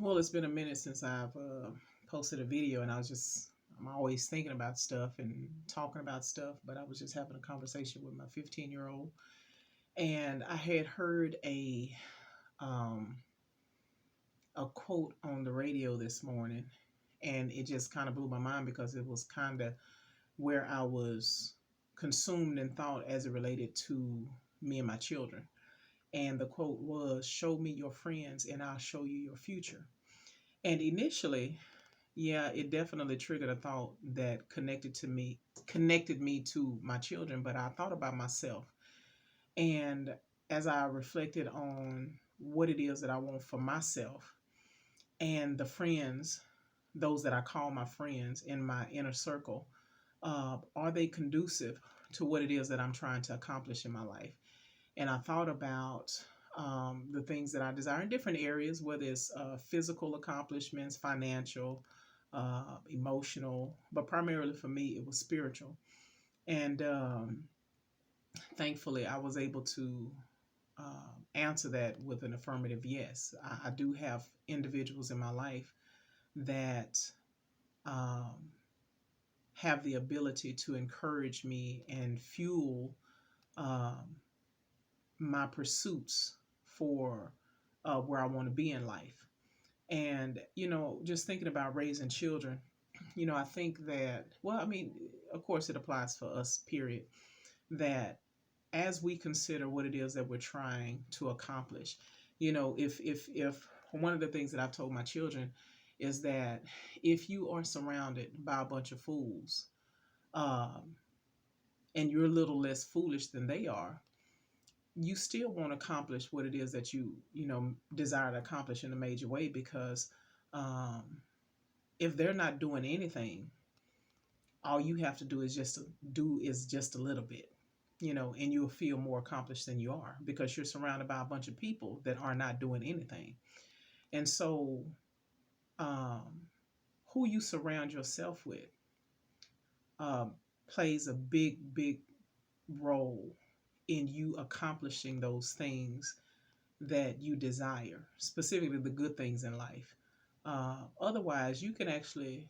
Well, it's been a minute since I've posted a video, and I'm always thinking about stuff and talking about stuff, but I was just having a conversation with my 15-year-old, and I had heard um, a quote on the radio this morning, and it just kind of blew my mind because it was kind of where I was consumed in thought as it related to me and my children. And the quote was, "Show me your friends, and I'll show you your future." And initially, yeah, it definitely triggered a thought that connected me to my children, but I thought about myself. And as I reflected on what it is that I want for myself and the friends, those that I call my friends in my inner circle, are they conducive to what it is that I'm trying to accomplish in my life? And I thought about the things that I desire in different areas, whether it's physical accomplishments, financial, emotional, but primarily for me, it was spiritual. And thankfully, I was able to answer that with an affirmative yes. I do have individuals in my life that um, have the ability to encourage me and fuel um, my pursuits for where I want to be in life. And, just thinking about raising children, I think that, well, I mean, of course, it applies for us, period, that as we consider what it is that we're trying to accomplish, if one of the things that I've told my children is that if you are surrounded by a bunch of fools, um, and you're a little less foolish than they are, you still won't accomplish what it is that you desire to accomplish in a major way because um, if they're not doing anything, all you have to do is just a little bit, and you'll feel more accomplished than you are because you're surrounded by a bunch of people that are not doing anything. And so, um, who you surround yourself with um, plays a big role in you accomplishing those things that you desire, specifically the good things in life. Otherwise, you can actually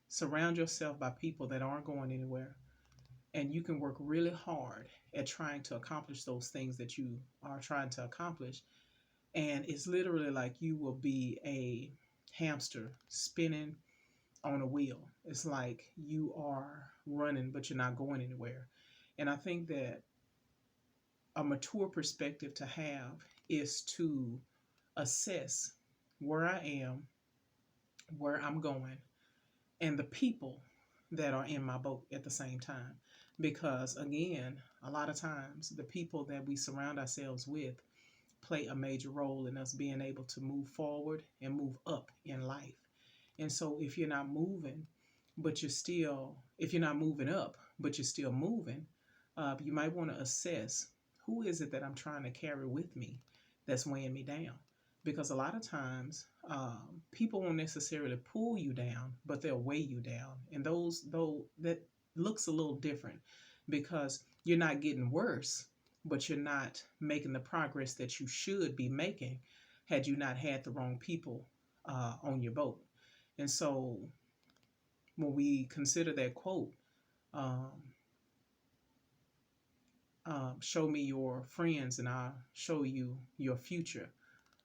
surround yourself by people that aren't going anywhere, and you can work really hard at trying to accomplish those things that you are trying to accomplish. And it's literally like you will be a hamster spinning on a wheel. It's like you are running, but you're not going anywhere. And I think that a mature perspective to have is to assess where I am, where I'm going, and the people that are in my boat at the same time. Because again, a lot of times the people that we surround ourselves with play a major role in us being able to move forward and move up in life. And so if you're not moving up, but you're still moving, you might want to assess who is it that I'm trying to carry with me that's weighing me down. Because a lot of times, people won't necessarily pull you down, but they'll weigh you down. And that looks a little different because you're not getting worse, but you're not making the progress that you should be making had you not had the wrong people on your boat. And so when we consider that quote, um, show me your friends and I'll show you your future.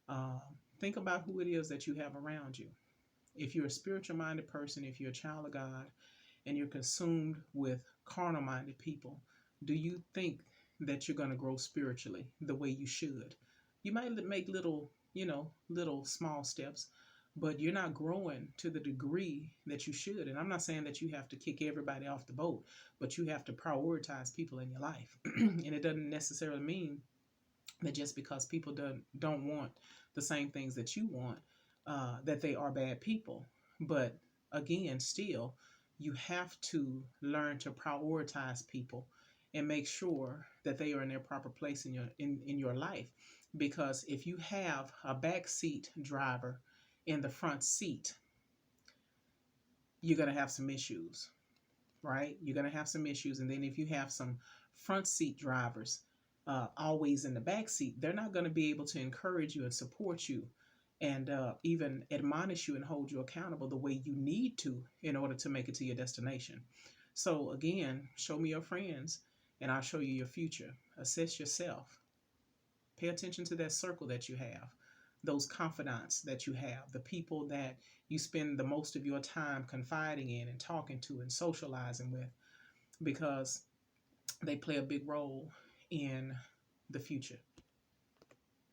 Um, think about who it is that you have around you. If you're a spiritual minded person, if you're a child of God, and you're consumed with carnal minded people, do you think that you're going to grow spiritually the way you should? You might make little small steps, but you're not growing to the degree that you should. And I'm not saying that you have to kick everybody off the boat, but you have to prioritize people in your life. And it doesn't necessarily mean that just because people don't want the same things that you want, that they are bad people. But again, still, you have to learn to prioritize people and make sure that they are in their proper place in your life. Because if you have a backseat driver in the front seat, you're going to have some issues, right? You're going to have some issues. And then if you have some front seat drivers always in the back seat, they're not going to be able to encourage you and support you and even admonish you and hold you accountable the way you need to in order to make it to your destination. So, again, show me your friends and I'll show you your future. Assess yourself. Pay attention to that circle that you have, those confidants that you have, the people that you spend the most of your time confiding in and talking to and socializing with, because they play a big role in the future.